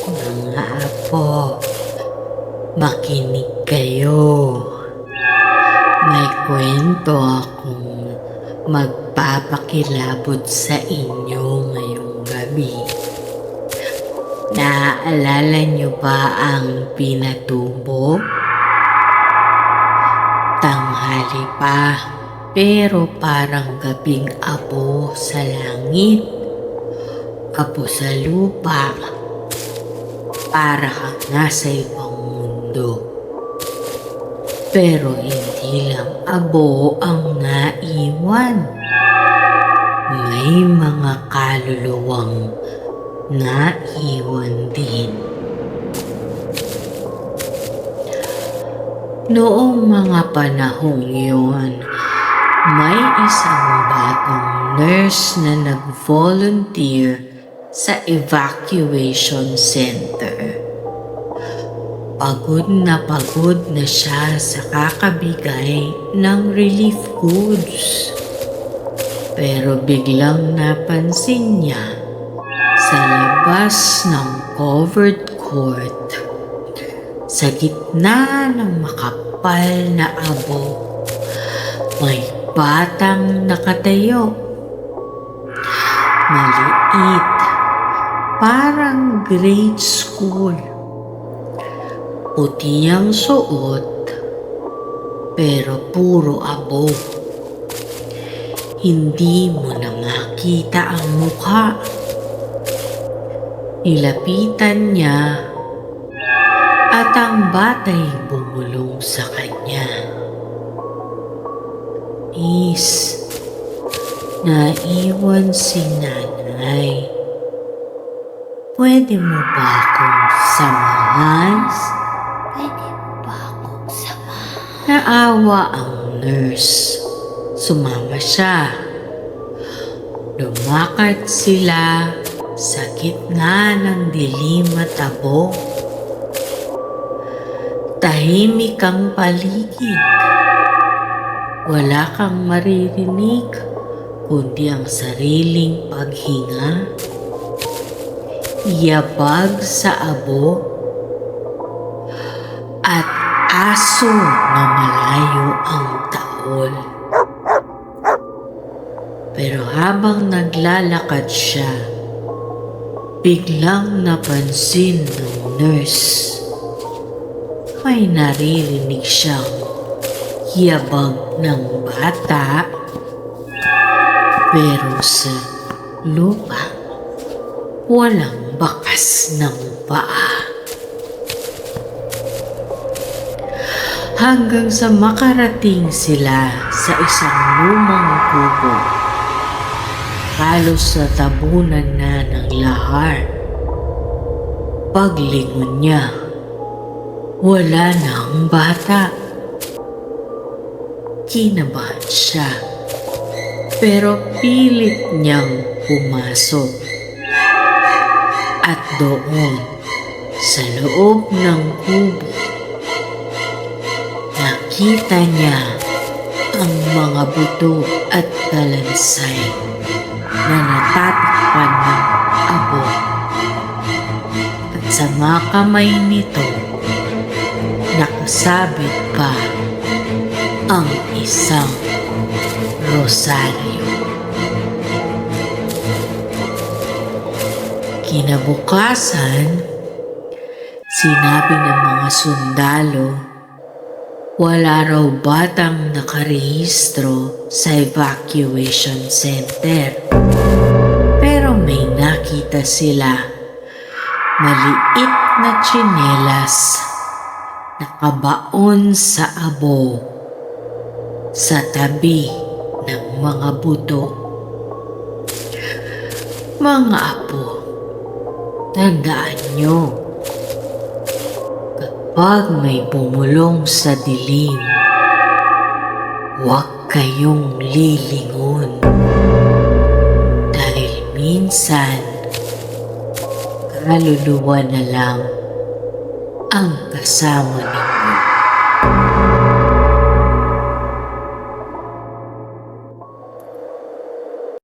Mga apo, makinig kayo. May kwento akong magpapakilabot sa inyo ngayong gabi. Naaalala niyo ba ang pinatubo? Tanghali pa, pero parang gabing abo sa langit, abo sa lupa, para kang nasa ibang mundo. Pero hindi lang abo ang naiwan. May mga kaluluwang naiwan din. Noong mga panahong yun, may isang batang nurse na nag-volunteer sa evacuation center. Pagod na siya sa kakabigay ng relief goods. Pero biglang napansin niya sa labas ng covered court, sa gitna ng makapal na abo, may batang nakatayo. Maliit, parang grade school. Puti ang suot, pero puro abo. Hindi mo na makita ang mukha. Nilapitan niya at ang bata'y bumulong sa kanya. Miss, naiwan si nanay. Pwede mo ba akong samahan? Naawa ang nurse. Sumama siya. Lumakad sila sa gitna ng dilim at abo. Tahimik ang paligid. Wala kang maririnig kundi ang sariling paghinga. Yabag sa abo at aso na malayo ang taol. Pero habang naglalakad siya, biglang napansin ng nurse. May naririnig siyang yabag ng bata, pero sa lupa walang bakas ng paa. Hanggang sa makarating sila sa isang lumang kubo. Halos sa tabunan na ng lahar. Paglingon niya, wala na ang bata. Kinabahan siya, pero pilit niyang pumasok. At doon, sa loob ng kubo, nakita niya ang mga buto at dalansay na natatakpan ng abo. At sa mga kamay nito, nakasabit pa ang isang rosaryo. Kinabukasan, sinabi ng mga sundalo, wala raw batang nakarehistro sa evacuation center. Pero may nakita sila, maliit na tsinelas nakabaon sa abo sa tabi ng mga buto. Mga apo, tandaan nyo, kapag may bumulong sa dilim, huwag kayong lilingon. Dahil minsan, kaluluwa na lang ang kasama ninyo.